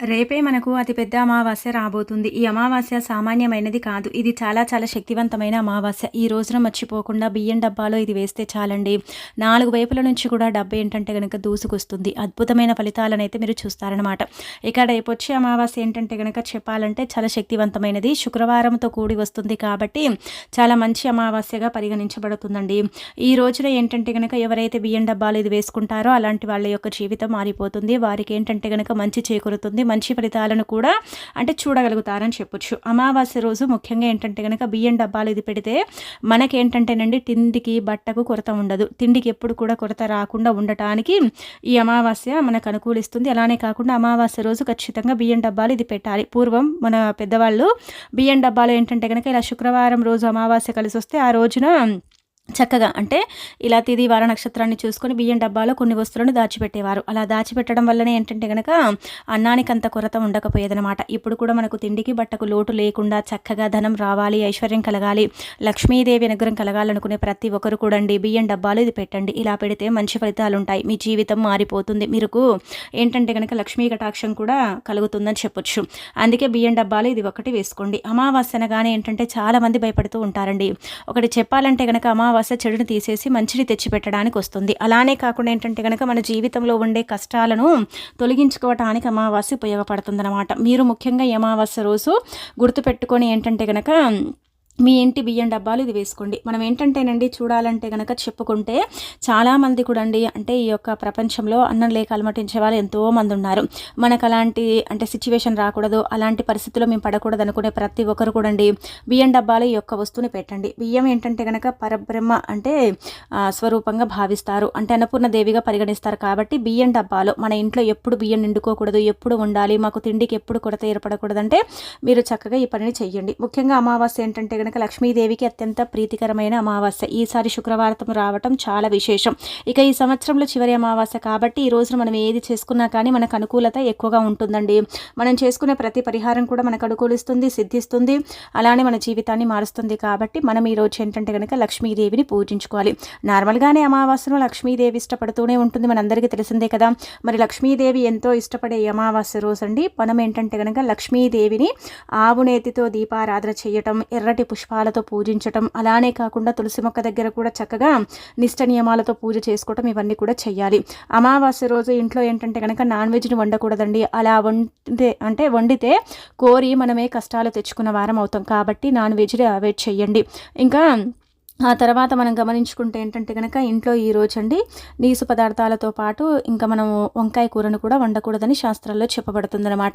రేపే మనకు అతిపెద్ద అమావాస్య రాబోతుంది. ఈ అమావాస్య సామాన్యమైనది కాదు. ఇది చాలా చాలా శక్తివంతమైన అమావాస్య. ఈ రోజున మర్చిపోకుండా బియ్యం డబ్బాలో ఇది వేస్తే చాలండి. 4 వైపుల నుంచి కూడా డబ్బేంటంటే గనక దూసుకొస్తుంది. అద్భుతమైన ఫలితాలనైతే మీరు చూస్తారనమాట. ఇక రేపొచ్చే అమావాస్య ఏంటంటే గనక చెప్పాలంటే చాలా శక్తివంతమైనది. శుక్రవారంతో కూడి వస్తుంది కాబట్టి చాలా మంచి అమావాస్యగా పరిగణించబడుతుందండి. ఈ రోజున ఏంటంటే గనక ఎవరైతే బియ్యం డబ్బాలో ఇది వేసుకుంటారో అలాంటి వాళ్ళ యొక్క జీవితం మారిపోతుంది. వారికి ఏంటంటే గనక మంచి చేకూరుతుంది. మంచి ఫలితాలను కూడా అంటే చూడగలుగుతారని చెప్పొచ్చు. అమావాస్య రోజు ముఖ్యంగా ఏంటంటే గనక బియ్యం డబ్బాలు ఇది పెడితే మనకేంటంటేనండి తిండికి బట్టకు కొరత ఉండదు. తిండికి ఎప్పుడు కూడా కొరత రాకుండా ఉండటానికి ఈ అమావాస్య మనకు అనుకూలిస్తుంది. అలానే కాకుండా అమావాస్య రోజు ఖచ్చితంగా బియ్యం డబ్బాలు ఇది పెట్టాలి. పూర్వం మన పెద్దవాళ్ళు బియ్యం డబ్బాలు ఏంటంటే గనక ఇలా శుక్రవారం రోజు అమావాస్య కలిసి వస్తే ఆ రోజున చక్కగా అంటే ఇలా తిది వార నక్షత్రాన్ని చూసుకొని బియ్యం డబ్బాలో కొన్ని వస్తువులను దాచిపెట్టేవారు. అలా దాచిపెట్టడం వల్లనే ఏంటంటే గనక అన్నానికి అంత కొరత ఉండకపోయేదనమాట. ఇప్పుడు కూడా మనకు తిండికి బట్టకు లోటు లేకుండా చక్కగా ధనం రావాలి, ఐశ్వర్యం కలగాలి, లక్ష్మీదేవి అనుగ్రహం కలగాలనుకునే ప్రతి ఒక్కరు కూడా అండి బియ్యం డబ్బాలు ఇది పెట్టండి. ఇలా పెడితే మంచి ఫలితాలు ఉంటాయి. మీ జీవితం మారిపోతుంది. మీకు ఏంటంటే గనక లక్ష్మీ కటాక్షం కూడా కలుగుతుందని చెప్పొచ్చు. అందుకే బియ్యం డబ్బాలు ఇది ఒకటి వేసుకోండి. అమావాస్య అనగానే ఏంటంటే చాలా మంది భయపడుతూ ఉంటారండి. ఒకటి చెప్పాలంటే గనక అమావాస్య చెడుని తీసేసి మంచిని తెచ్చిపెట్టడానికి వస్తుంది. అలానే కాకుండా ఏంటంటే కనుక మన జీవితంలో ఉండే కష్టాలను తొలగించుకోవటానికి అమావాస్య ఉపయోగపడుతుందన్నమాట. మీరు ముఖ్యంగా ఈ అమావాస్య రోజు గుర్తుపెట్టుకొని ఏంటంటే కనుక మీ ఇంటి బియ్యం డబ్బాలు ఇది వేసుకోండి. మనం ఏంటంటేనండి చూడాలంటే కనుక చెప్పుకుంటే చాలామంది కూడా అండి అంటే ఈ యొక్క ప్రపంచంలో అన్నం లేక అలమటించే వాళ్ళు ఎంతోమంది ఉన్నారు. మనకు అలాంటి అంటే సిచ్యువేషన్ రాకూడదు, అలాంటి పరిస్థితుల్లో మేము పడకూడదు అనుకునే ప్రతి ఒక్కరు కూడా అండి బియ్యం డబ్బాలు ఈ యొక్క వస్తువుని పెట్టండి. బియ్యం ఏంటంటే కనుక పరబ్రహ్మ అంటే స్వరూపంగా భావిస్తారు, అంటే అన్నపూర్ణ దేవిగా పరిగణిస్తారు. కాబట్టి బియ్యం డబ్బాలో మన ఇంట్లో ఎప్పుడు బియ్యం నిండుకోకూడదు, ఎప్పుడు ఉండాలి, మాకు తిండికి ఎప్పుడు కొరత ఏర్పడకూడదంటే మీరు చక్కగా ఈ పనిని చెయ్యండి. ముఖ్యంగా అమావాస్య ఏంటంటే కనుక లక్ష్మీదేవికి అత్యంత ప్రీతికరమైన అమావాస్య. ఈసారి శుక్రవారం రావటం చాలా విశేషం. ఇక ఈ సంవత్సరంలో చివరి అమావాస్య కాబట్టి ఈ రోజున మనం ఏది చేసుకున్నా కానీ మనకు అనుకూలత ఎక్కువగా ఉంటుందండి. మనం చేసుకునే ప్రతి పరిహారం కూడా మనకు అనుకూలిస్తుంది, సిద్ధిస్తుంది, అలానే మన జీవితాన్ని మారుస్తుంది. కాబట్టి మనం ఈ రోజు ఏంటంటే కనుక లక్ష్మీదేవిని పూజించుకోవాలి. నార్మల్గానే అమావాస్యను లక్ష్మీదేవి ఇష్టపడుతూనే ఉంటుంది, మనందరికీ తెలిసిందే కదా. మరి లక్ష్మీదేవి ఎంతో ఇష్టపడే అమావాస్య రోజు అండి మనం ఏంటంటే కనుక లక్ష్మీదేవిని ఆవునేతితో దీపారాధన చేయటం, ఎర్రటి పుష్పాలతో పూజించటం, అలానే కాకుండా తులసి మొక్క దగ్గర కూడా చక్కగా నిష్ట నియమాలతో పూజ చేసుకోవటం ఇవన్నీ కూడా చేయాలి. అమావాస్య రోజు ఇంట్లో ఏంటంటే కనుక నాన్ వెజ్ని వండకూడదండి. అలా వండితే కోరి మనమే కష్టాలు తెచ్చుకున్న వారం అవుతాం. కాబట్టి నాన్ వెజ్ని అవాయిడ్ చేయండి. ఇంకా ఆ తర్వాత మనం గమనించుకుంటే ఏంటంటే కనుక ఇంట్లో ఈరోజు అండి నీసు పదార్థాలతో పాటు ఇంకా మనము వంకాయ కూరను కూడా వండకూడదని శాస్త్రాల్లో చెప్పబడుతుందన్నమాట.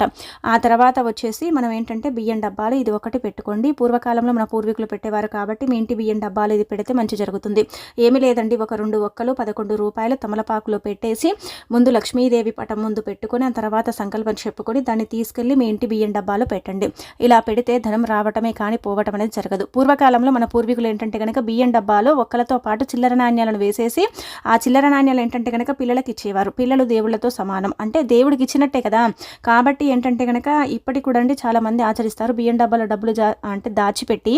ఆ తర్వాత వచ్చేసి మనం ఏంటంటే బియ్యం డబ్బాలు ఇది ఒకటి పెట్టుకోండి. పూర్వకాలంలో మన పూర్వీకులు పెట్టేవారు కాబట్టి మీ ఇంటి బియ్యం డబ్బాలు ఇది పెడితే మంచి జరుగుతుంది. ఏమీ లేదండి, ఒక 2 ఒక్కలు 11 రూపాయలు తమలపాకులో పెట్టేసి ముందు లక్ష్మీదేవి పటం ముందు పెట్టుకొని ఆ తర్వాత సంకల్పం చెప్పుకొని దాన్ని తీసుకెళ్ళి మీ ఇంటి బియ్యం డబ్బాలో పెట్టండి. ఇలా పెడితే ధనం రావటమే కానీ పోవటం అనేది జరగదు. పూర్వకాలంలో మన పూర్వీకులు ఏంటంటే కనుక బియ్యం డబ్బాలో ఒక్కలతో పాటు చిల్లర నాణ్యాలను వేసేసి ఆ చిల్లర నాణ్యాలు ఏంటంటే కనుక పిల్లలకి ఇచ్చేవారు. పిల్లలు దేవుళ్ళతో సమానం, అంటే దేవుడికి ఇచ్చినట్టే కదా. కాబట్టి ఏంటంటే కనుక ఇప్పటికి కూడా అండి చాలా మంది ఆచరిస్తారు. బియ్యం డబ్బాలో డబ్బులు అంటే దాచిపెట్టి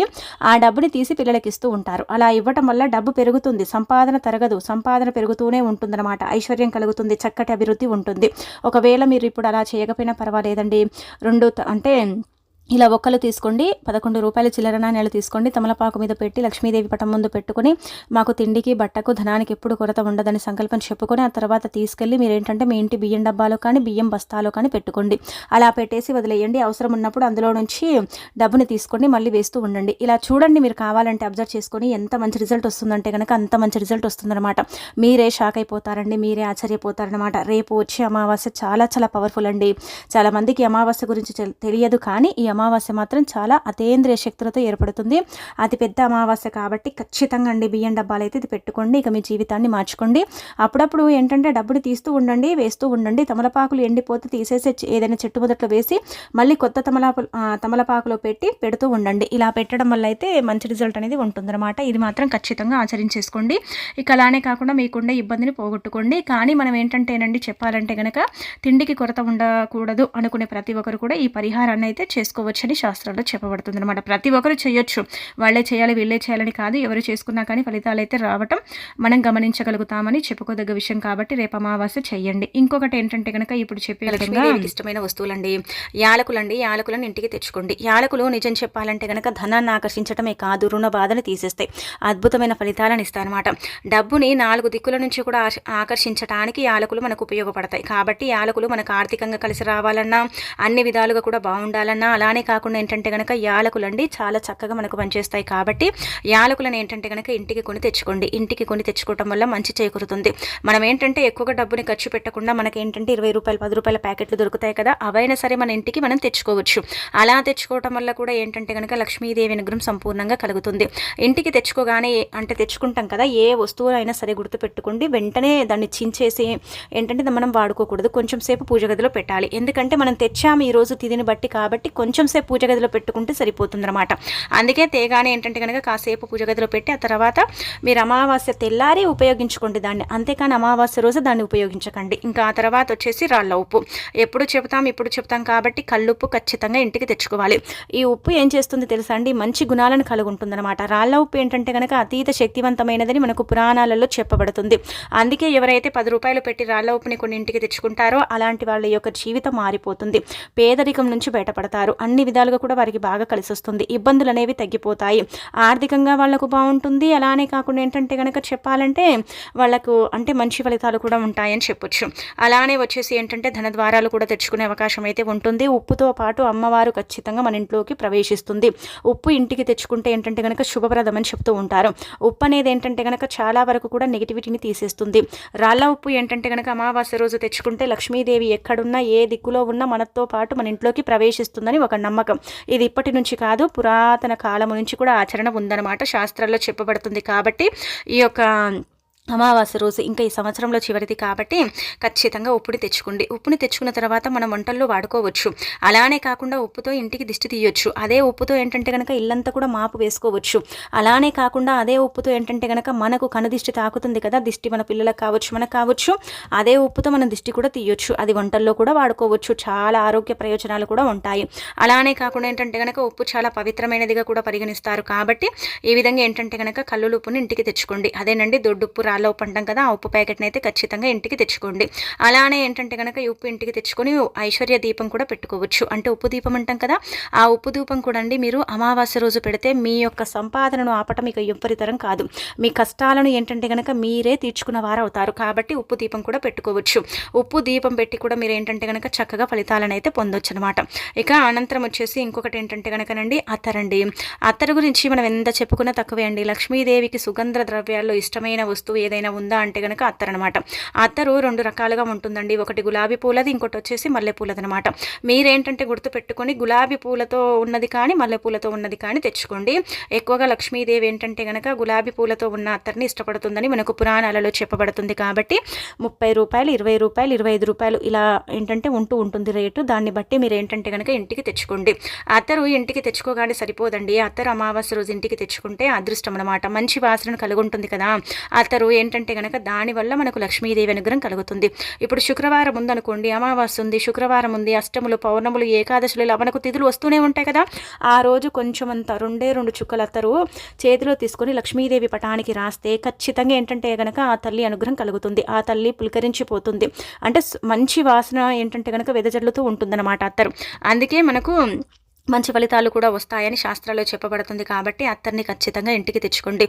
ఆ డబ్బుని తీసి పిల్లలకి ఇస్తూ ఉంటారు. అలా ఇవ్వటం వల్ల డబ్బు పెరుగుతుంది, సంపాదన తరగదు, సంపాదన పెరుగుతూనే ఉంటుందన్నమాట. ఐశ్వర్యం కలుగుతుంది, చక్కటి అభివృద్ధి ఉంటుంది. ఒకవేళ మీరు ఇప్పుడు అలా చేయకపోయినా పర్వాలేదండి. అంటే ఇలా ఒక్కలు తీసుకోండి, 11 రూపాయల చిల్లర నాణ్యాలు తీసుకోండి, తమలపాకు మీద పెట్టి లక్ష్మీదేవి పటం ముందు పెట్టుకొని మాకు తిండికి బట్టకు ధనానికి ఎప్పుడు కొరత ఉండదని సంకల్పం చెప్పుకొని ఆ తర్వాత తీసుకెళ్ళి మీరు ఏంటంటే మీ ఇంటి బియ్యం డబ్బాలో కానీ బియ్యం బస్తాలో కానీ పెట్టుకోండి. అలా పెట్టేసి వదిలేయండి. అవసరం ఉన్నప్పుడు అందులో నుంచి డబ్బుని తీసుకొని మళ్ళీ వేస్తూ ఉండండి. ఇలా చూడండి, మీరు కావాలంటే అబ్జర్వ్ చేసుకొని ఎంత మంచి రిజల్ట్ వస్తుందంటే కనుక అంత మంచి రిజల్ట్ వస్తుందన్నమాట. మీరే షాక్ అయిపోతారండి, మీరే ఆశ్చర్యపోతారనమాట. రేపు వచ్చే అమావాస్య చాలా చాలా పవర్ఫుల్ అండి. చాలా మందికి అమావాస్య గురించి తెలియదు, కానీ ఈ అమావాస్య మాత్రం చాలా అతేంద్రియ శక్తులతో ఏర్పడుతుంది. అతి పెద్ద అమావాస్య కాబట్టి ఖచ్చితంగా అండి బియ్యం డబ్బాలు అయితే ఇది పెట్టుకోండి. ఇక మీ జీవితాన్ని మార్చుకోండి. అప్పుడప్పుడు ఏంటంటే డబ్బుని తీస్తూ ఉండండి, వేస్తూ ఉండండి. తమలపాకులు ఎండిపోతే తీసేసి ఏదైనా చెట్టు మొదట్లో వేసి మళ్ళీ కొత్త తమలపాకులో పెడుతూ ఉండండి. ఇలా పెట్టడం వల్ల అయితే మంచి రిజల్ట్ అనేది ఉంటుందన్నమాట. ఇది మాత్రం ఖచ్చితంగా ఆచరించేసుకోండి. ఇక అలానే కాకుండా మీకుండే ఇబ్బందిని పోగొట్టుకోండి. కానీ మనం ఏంటంటేనండి చెప్పాలంటే కనుక తిండికి కొరత ఉండకూడదు అనుకునే ప్రతి ఒక్కరు కూడా ఈ పరిహారాన్ని అయితే చేసుకోవచ్చు. చేసుకోవచ్చని శాస్త్రాల్లో చెప్పబడుతుంది అనమాట. ప్రతి ఒక్కరు చేయొచ్చు, వాళ్ళే చేయాలి వీళ్ళే చేయాలని కాదు, ఎవరు చేసుకున్నా కానీ ఫలితాలు అయితే రావటం మనం గమనించగలుగుతామని చెప్పుకోదగ్గ విషయం. కాబట్టి రేపు అమావాస్య చెయ్యండి. ఇంకొకటి ఏంటంటే కనుక ఇప్పుడు చెప్పే విధంగా ఇష్టమైన వస్తువులండి యాలకులండి. యాలకులను ఇంటికి తెచ్చుకోండి. యాలకులు నిజం చెప్పాలంటే కనుక ధనాన్ని ఆకర్షించడమే కాదు, రుణ బాధను తీసేస్తాయి, అద్భుతమైన ఫలితాలను ఇస్తాయన్నమాట. డబ్బుని 4 దిక్కుల నుంచి కూడా ఆకర్షించడానికి యాలకులు మనకు ఉపయోగపడతాయి. కాబట్టి యాలకులు మనకు ఆర్థికంగా కలిసి రావాలన్నా, అన్ని విధాలుగా కూడా బాగుండాలన్నా, అలానే కాకుండా ఏంటంటే కనుక యాలకులండి చాలా చక్కగా మనకు పనిచేస్తాయి. కాబట్టి యాలకులను ఏంటంటే కనుక ఇంటికి కొని తెచ్చుకోండి. ఇంటికి కొని తెచ్చుకోవటం వల్ల మంచి చేకూరుతుంది. మనం ఏంటంటే ఎక్కువగా డబ్బుని ఖర్చు పెట్టకుండా మనకి ఏంటంటే 20 రూపాయలు 10 రూపాయల ప్యాకెట్లు దొరుకుతాయి కదా, అవైనా సరే మన ఇంటికి మనం తెచ్చుకోవచ్చు. అలా తెచ్చుకోవటం వల్ల కూడా ఏంటంటే కనుక లక్ష్మీదేవి అనుగ్రహం సంపూర్ణంగా కలుగుతుంది. ఇంటికి తెచ్చుకోగానే అంటే తెచ్చుకుంటాం కదా, ఏ వస్తువు అయినా సరే గుర్తుపెట్టుకోండి, వెంటనే దాన్ని చించేసి ఏంటంటే మనం వాడుకోకూడదు. కొంచెం సేపు పూజ గదిలో పెట్టాలి. ఎందుకంటే మనం తెచ్చాము ఈరోజు తిదిని బట్టి, కాబట్టి కొంచెం సేపు పూజ గదిలో పెట్టుకుంటే సరిపోతుందన్నమాట. అందుకే తేగానే ఏంటంటే కనుక కాసేపు పూజ గదిలో పెట్టి ఆ తర్వాత మీరు అమావాస్య తెల్లారి ఉపయోగించుకోండి దాన్ని, అంతేకాని అమావాస్య రోజు దాన్ని ఉపయోగించకండి. ఇంకా ఆ తర్వాత వచ్చేసి రాళ్ళ ఉప్పు. ఎప్పుడు చెప్తాం కాబట్టి కల్లుప్పు ఖచ్చితంగా ఇంటికి తెచ్చుకోవాలి. ఈ ఉప్పు ఏం చేస్తుంది తెలుసా అండి, మంచి గుణాలను కలిగి ఉంటుందన్నమాట. రాళ్ళ ఉప్పు ఏంటంటే కనుక అతీత శక్తివంతమైనదని మనకు పురాణాలలో చెప్పబడుతుంది. అందుకే ఎవరైతే 10 రూపాయలు పెట్టి రాళ్ళ ఉప్పుని కొన్ని ఇంటికి తెచ్చుకుంటారో అలాంటి వాళ్ళ యొక్క జీవితం మారిపోతుంది, పేదరికం నుంచి బయటపడతారు, అన్ని విధాలుగా కూడా వారికి బాగా కలిసి వస్తుంది, ఇబ్బందులు అనేవి తగ్గిపోతాయి, ఆర్థికంగా వాళ్ళకు బాగుంటుంది. అలానే కాకుండా ఏంటంటే కనుక చెప్పాలంటే వాళ్ళకు అంటే మంచి ఫలితాలు కూడా ఉంటాయని చెప్పొచ్చు. అలానే వచ్చేసి ఏంటంటే ధన ద్వారాలు కూడా తెచ్చుకునే అవకాశం అయితే ఉంటుంది. ఉప్పుతో పాటు అమ్మవారు ఖచ్చితంగా మన ఇంట్లోకి ప్రవేశిస్తుంది. ఉప్పు ఇంటికి తెచ్చుకుంటే ఏంటంటే కనుక శుభప్రదం అని చెప్తూ ఉంటారు. ఉప్పు అనేది ఏంటంటే కనుక చాలా వరకు కూడా నెగిటివిటీని తీసేస్తుంది. రాళ్ళ ఉప్పు ఏంటంటే కనుక అమావాస్య రోజు తెచ్చుకుంటే లక్ష్మీదేవి ఎక్కడున్నా ఏ దిక్కులో ఉన్నా మనతో పాటు మన ఇంట్లోకి ప్రవేశిస్తుందని ఒక నమ్మకం. ఇది ఇప్పటి నుంచి కాదు, పురాతన కాలం నుంచి కూడా ఆచరణ ఉందన్నమాట, శాస్త్రాల్లో చెప్పబడుతుంది. కాబట్టి ఈ యొక్క అమావాస్య రోజు ఇంకా ఈ సంవత్సరంలో చివరిది కాబట్టి ఖచ్చితంగా ఉప్పుని తెచ్చుకోండి. ఉప్పుని తెచ్చుకున్న తర్వాత మనం వంటల్లో వాడుకోవచ్చు. అలానే కాకుండా ఉప్పుతో ఇంటికి దిష్టి తీయొచ్చు. అదే ఉప్పుతో ఏంటంటే కనుక ఇల్లంతా కూడా మాపు వేసుకోవచ్చు. అలానే కాకుండా అదే ఉప్పుతో ఏంటంటే కనుక మనకు కనుదిష్టి తాకుతుంది కదా, దిష్టి మన పిల్లలకు కావచ్చు మనకు కావచ్చు, అదే ఉప్పుతో మనం దిష్టి కూడా తీయొచ్చు. అది వంటల్లో కూడా వాడుకోవచ్చు. చాలా ఆరోగ్య ప్రయోజనాలు కూడా ఉంటాయి. అలానే కాకుండా ఏంటంటే కనుక ఉప్పు చాలా పవిత్రమైనదిగా కూడా పరిగణిస్తారు. కాబట్టి ఈ విధంగా ఏంటంటే కనుక కల్లులు ఉప్పుని ఇంటికి తెచ్చుకోండి. అదేనండి దొడ్డుప్పు రాళ్ళ ఉప్పు అంటాం కదా, ఆ ఉప్పు ప్యాకెట్ని అయితే ఖచ్చితంగా ఇంటికి తెచ్చుకోండి. అలానే ఏంటంటే కనుక ఈ ఉప్పు ఇంటికి తెచ్చుకొని ఐశ్వర్య దీపం కూడా పెట్టుకోవచ్చు. అంటే ఉప్పు దీపం అంటాం కదా, ఆ ఉప్పు దీపం కూడా అండి మీరు అమావాస్య రోజు పెడితే మీ యొక్క సంపాదనను ఆపటం మీకు ఎవ్వరితరం కాదు, మీ కష్టాలను ఏంటంటే కనుక మీరే తీర్చుకున్న వారు అవుతారు. కాబట్టి ఉప్పు దీపం కూడా పెట్టుకోవచ్చు. ఉప్పు దీపం పెట్టి కూడా మీరు ఏంటంటే కనుక చక్కగా ఫలితాలను అయితే పొందొచ్చు అనమాట. ఇక అనంతరం వచ్చేసి ఇంకొకటి ఏంటంటే కనుకనండి అత్తరండి. అత్తరు గురించి మనం ఎంత చెప్పుకున్నా తక్కువే అండి. లక్ష్మీదేవికి సుగంధ ద్రవ్యాల్లో ఇష్టమైన వస్తువు ఏదైనా ఉందా అంటే కనుక అత్తరు అనమాట. అత్తరు 2 రకాలుగా ఉంటుందండి. ఒకటి గులాబీ పూలది, ఇంకోటి వచ్చేసి మల్లెపూలది అనమాట. మీరేంటంటే గుర్తు పెట్టుకొని గులాబీ పూలతో ఉన్నది కానీ మల్లెపూలతో ఉన్నది కానీ తెచ్చుకోండి. ఎక్కువగా లక్ష్మీదేవి ఏంటంటే కనుక గులాబీ పూలతో ఉన్న అత్తర్ని ఇష్టపడుతుందని మనకు పురాణాలలో చెప్పబడుతుంది. కాబట్టి 30 రూపాయలు 20 రూపాయలు 25 రూపాయలు ఇలా ఏంటంటే ఉంటుంది రేటు. దాన్ని బట్టి మీరు ఏంటంటే కనుక ఇంటికి తెచ్చుకోండి. అత్తరు ఇంటికి తెచ్చుకోగానే సరిపోదండి. అత్తరు అమావాస్య రోజు ఇంటికి తెచ్చుకుంటే అదృష్టం అనమాట, మంచి వాసన కలిగి ఉంటుంది కదా అత్తరు. ఏంటంటే కనుక దానివల్ల మనకు లక్ష్మీదేవి అనుగ్రహం కలుగుతుంది. ఇప్పుడు శుక్రవారం ఉందనుకోండి, అమావాస్య ఉంది, శుక్రవారం ఉంది, అష్టములు పౌర్ణములు ఏకాదశులు ఇలా మనకు తిథులు వస్తూనే ఉంటాయి కదా, ఆ రోజు కొంచెం అంత 2 చుక్కలు అత్తరు చేతిలో తీసుకొని లక్ష్మీదేవి పటానికి రాస్తే ఖచ్చితంగా ఏంటంటే కనుక ఆ తల్లి అనుగ్రహం కలుగుతుంది. ఆ తల్లి పులకరించిపోతుంది. అంటే మంచి వాసన ఏంటంటే కనుక వెదజల్లుతూ ఉంటుందన్నమాట అత్తరు. అందుకే మనకు మంచి ఫలితాలు కూడా వస్తాయని శాస్త్రాల్లో చెప్పబడుతుంది. కాబట్టి అత్తర్ని ఖచ్చితంగా ఇంటికి తెచ్చుకోండి.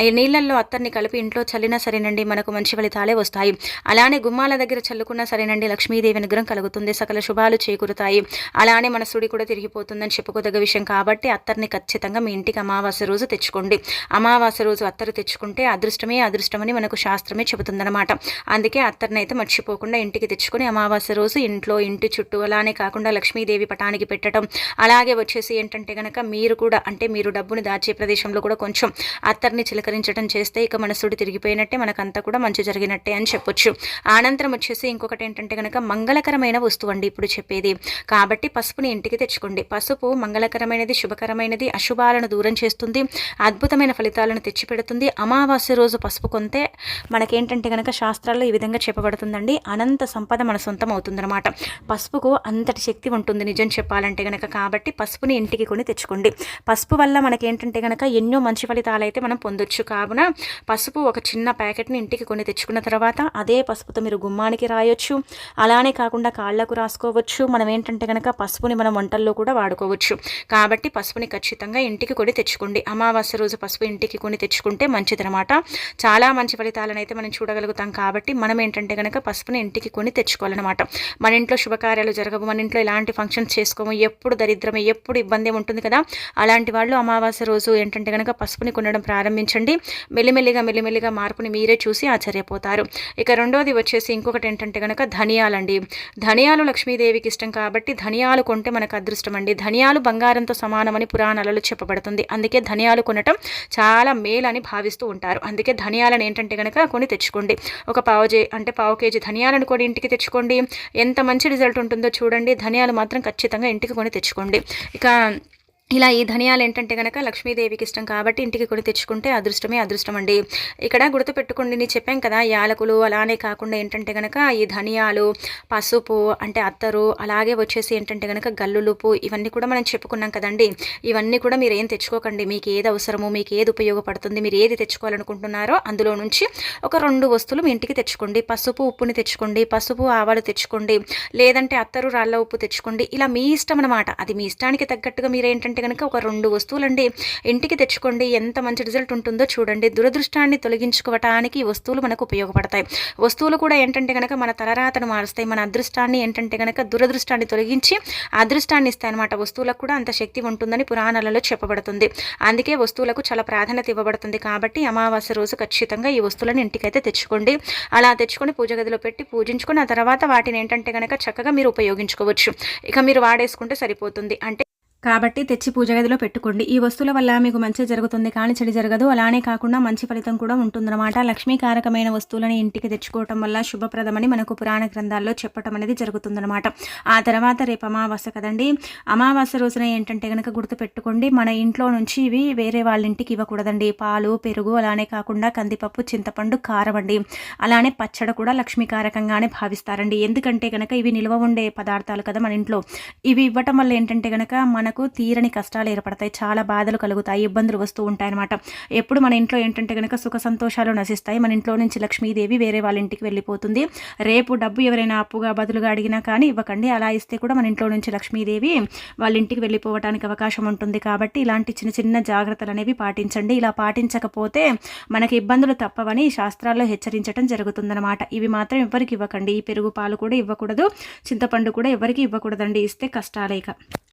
ఈ నీళ్ళల్లో అత్తర్ని కలిపి ఇంట్లో చల్లినా సరేనండి మనకు మంచి ఫలితాలే వస్తాయి. అలానే గుమ్మాల దగ్గర చల్లుకున్నా సరేనండి లక్ష్మీదేవి అనుగ్రహం కలుగుతుంది, సకల శుభాలు చేకూరుతాయి. అలానే మన సుడి కూడా తిరిగిపోతుందని చెప్పుకోదగ్గ విషయం. కాబట్టి అత్తర్ని ఖచ్చితంగా మీ ఇంటికి అమావాస్య రోజు తెచ్చుకోండి. అమావాస్య రోజు అత్తరు తెచ్చుకుంటే అదృష్టమే అదృష్టమని మనకు శాస్త్రమే చెబుతుందన్నమాట. అందుకే అత్తర్ని అయితే మర్చిపోకుండా ఇంటికి తెచ్చుకొని అమావాస్య రోజు ఇంట్లో ఇంటి చుట్టూ అలానే కాకుండా లక్ష్మీదేవి పటానికి పెట్టడం. అలాగే వచ్చేసి ఏంటంటే కనుక మీరు కూడా అంటే మీరు డబ్బుని దాచే ప్రదేశంలో కూడా కొంచెం అత్తర్ని చిలకరించడం చేస్తే ఇక మన సుడి తిరిగిపోయినట్టే, మనకంతా కూడా మంచి జరిగినట్టే అని చెప్పొచ్చు. అనంతరం వచ్చేసి ఇంకొకటి ఏంటంటే కనుక మంగళకరమైన వస్తువు అండి ఇప్పుడు చెప్పేది. కాబట్టి పసుపుని ఇంటికి తెచ్చుకోండి. పసుపు మంగళకరమైనది, శుభకరమైనది, అశుభాలను దూరం చేస్తుంది, అద్భుతమైన ఫలితాలను తెచ్చిపెడుతుంది. అమావాస్య రోజు పసుపు కొంటే మనకేంటంటే కనుక శాస్త్రాల్లో ఈ విధంగా చెప్పబడుతుందండి, అనంత సంపద మన సొంతం అవుతుందన్నమాట. పసుపుకు అంతటి శక్తి ఉంటుంది నిజం చెప్పాలంటే కనుక. కాబట్టి కాబట్టి పసుపుని ఇంటికి కొని తెచ్చుకోండి. పసుపు వల్ల మనకేంటంటే కనుక ఎన్నో మంచి ఫలితాలు అయితే మనం పొందొచ్చు. కావున పసుపు ఒక చిన్న ప్యాకెట్ని ఇంటికి కొని తెచ్చుకున్న తర్వాత అదే పసుపుతో మీరు గుమ్మానికి రాయొచ్చు. అలానే కాకుండా కాళ్ళకు రాసుకోవచ్చు. మనం ఏంటంటే కనుక పసుపుని మనం వంటల్లో కూడా వాడుకోవచ్చు. కాబట్టి పసుపుని ఖచ్చితంగా ఇంటికి కొని తెచ్చుకోండి. అమావాస్య రోజు పసుపు ఇంటికి కొని తెచ్చుకుంటే మంచిదనమాట. చాలా మంచి ఫలితాలను అయితే మనం చూడగలుగుతాం. కాబట్టి మనం ఏంటంటే కనుక పసుపుని ఇంటికి కొని తెచ్చుకోవాలన్నమాట. మన ఇంట్లో శుభకార్యాలు జరగవు, మన ఇంట్లో ఎలాంటి ఫంక్షన్స్ చేసుకోము, ఎప్పుడు దరిద్రమే, ఎప్పుడు ఇబ్బంది ఉంటుంది కదా. అలాంటి వాళ్ళు అమావాస్య రోజు ఏంటంటే కనుక పసుపుని కొనడం ప్రారంభించండి. మెల్లిమెల్లిగా మార్పుని మీరే చూసి ఆశ్చర్యపోతారు. ఇక రెండోది వచ్చేసి ఇంకొకటి ఏంటంటే కనుక ధనియాలండి. ధనియాలు లక్ష్మీదేవికి ఇష్టం కాబట్టి ధనియాలు కొంటే మనకు అదృష్టం అండి. ధనియాలు బంగారంతో సమానమని పురాణాలలో చెప్పబడుతుంది. అందుకే ధనియాలు కొనటం చాలా మేలని భావిస్తూ ఉంటారు. అందుకే ధనియాలను ఏంటంటే కనుక కొని తెచ్చుకోండి. ఒక పావు కేజీ ధనియాలను కొని ఇంటికి తెచ్చుకోండి. ఎంత మంచి రిజల్ట్ ఉంటుందో చూడండి. ధనియాలు మాత్రం ఖచ్చితంగా ఇంటికి కొని తెచ్చుకోండి. ఇక ఇలా ఈ ధనియాలు ఏంటంటే కనుక లక్ష్మీదేవికి ఇష్టం కాబట్టి ఇంటికి కొని తెచ్చుకుంటే అదృష్టం అండి. ఇక్కడ గుర్తుపెట్టుకోండి, నేను చెప్పాను కదా, యాలకులు అలానే కాకుండా ఏంటంటే కనుక ఈ ధనియాలు, పసుపు అంటే అత్తరు, అలాగే వచ్చేసి ఏంటంటే కనుక గల్లులుపు, ఇవన్నీ కూడా మనం చెప్పుకున్నాం కదండి. ఇవన్నీ కూడా మీరు ఏం తెచ్చుకోకండి. మీకు ఏది అవసరమో, మీకు ఏది ఉపయోగపడుతుంది, మీరు ఏది తెచ్చుకోవాలనుకుంటున్నారో అందులో నుంచి ఒక 2 వస్తువులు మీ ఇంటికి తెచ్చుకోండి. పసుపు ఉప్పుని తెచ్చుకోండి, పసుపు ఆవాలు తెచ్చుకోండి, లేదంటే అత్తరు రాళ్ళ ఉప్పు తెచ్చుకోండి. ఇలా మీ ఇష్టం అనమాట. అది మీ ఇష్టానికి తగ్గట్టుగా మీరు ఏంటంటే కనుక ఒక 2 వస్తువులండి ఇంటికి తెచ్చుకోండి. ఎంత మంచి రిజల్ట్ ఉంటుందో చూడండి. దురదృష్టాన్ని తొలగించుకోవటానికి ఈ వస్తువులు మనకు ఉపయోగపడతాయి. వస్తువులు కూడా ఏంటంటే కనుక మన తలరాతను మారుస్తాయి. మన అదృష్టాన్ని ఏంటంటే కనుక దురదృష్టాన్ని తొలగించి అదృష్టాన్ని ఇస్తాయి అనమాట. వస్తువులకు కూడా అంత శక్తి ఉంటుందని పురాణాలలో చెప్పబడుతుంది. అందుకే వస్తువులకు చాలా ప్రాధాన్యత ఇవ్వబడుతుంది. కాబట్టి అమావాస్య రోజు ఖచ్చితంగా ఈ వస్తువులను ఇంటికైతే తెచ్చుకోండి. అలా తెచ్చుకొని పూజ గదిలో పెట్టి పూజించుకొని ఆ తర్వాత వాటిని ఏంటంటే కనుక చక్కగా మీరు ఉపయోగించుకోవచ్చు. ఇక మీరు వాడేసుకుంటే సరిపోతుంది. అంటే కాబట్టి తెచ్చి పూజ గదిలో పెట్టుకోండి. ఈ వస్తువుల వల్ల మీకు మంచి జరుగుతుంది కానీ చెడు జరగదు. అలానే కాకుండా మంచి ఫలితం కూడా ఉంటుందన్నమాట. లక్ష్మీకారకమైన వస్తువులను ఇంటికి తెచ్చుకోవటం వల్ల శుభప్రదమని మనకు పురాణ గ్రంథాల్లో చెప్పడం అనేది జరుగుతుందన్నమాట. ఆ తర్వాత రేపు అమావాస్య కదండి. అమావాస్య రోజున ఏంటంటే కనుక గుర్తుపెట్టుకోండి, మన ఇంట్లో నుంచి ఇవి వేరే వాళ్ళ ఇంటికి ఇవ్వకూడదండి. పాలు, పెరుగు, అలానే కాకుండా కందిపప్పు, చింతపండు, కారం అండి. అలానే పచ్చడి కూడా లక్ష్మీకారకంగానే భావిస్తారండి. ఎందుకంటే కనుక ఇవి నిల్వ ఉండే పదార్థాలు కదా మన ఇంట్లో. ఇవి ఇవ్వటం వల్ల ఏంటంటే కనుక మనకు తీరని కష్టాలు ఏర్పడతాయి, చాలా బాధలు కలుగుతాయి, ఇబ్బందులు వస్తూ ఉంటాయి అనమాట. ఎప్పుడు మన ఇంట్లో ఏంటంటే కనుక సుఖ సంతోషాలు నశిస్తాయి. మన ఇంట్లో నుంచి లక్ష్మీదేవి వేరే వాళ్ళ ఇంటికి వెళ్ళిపోతుంది. రేపు డబ్బు ఎవరైనా అప్పుగా బదులుగా అడిగినా కానీ ఇవ్వకండి. అలా ఇస్తే కూడా మన ఇంట్లో నుంచి లక్ష్మీదేవి వాళ్ళ ఇంటికి వెళ్ళిపోవడానికి అవకాశం ఉంటుంది. కాబట్టి ఇలాంటి చిన్న చిన్న జాగ్రత్తలు అనేవి పాటించండి. ఇలా పాటించకపోతే మనకి ఇబ్బందులు తప్పవని శాస్త్రాల్లో హెచ్చరించడం జరుగుతుందన్నమాట. ఇవి మాత్రం ఎవరికి ఇవ్వకండి. ఈ పెరుగు, పాలు కూడా ఇవ్వకూడదు, చింతపండు కూడా ఎవరికి ఇవ్వకూడదండి. ఇస్తే కష్టాలేక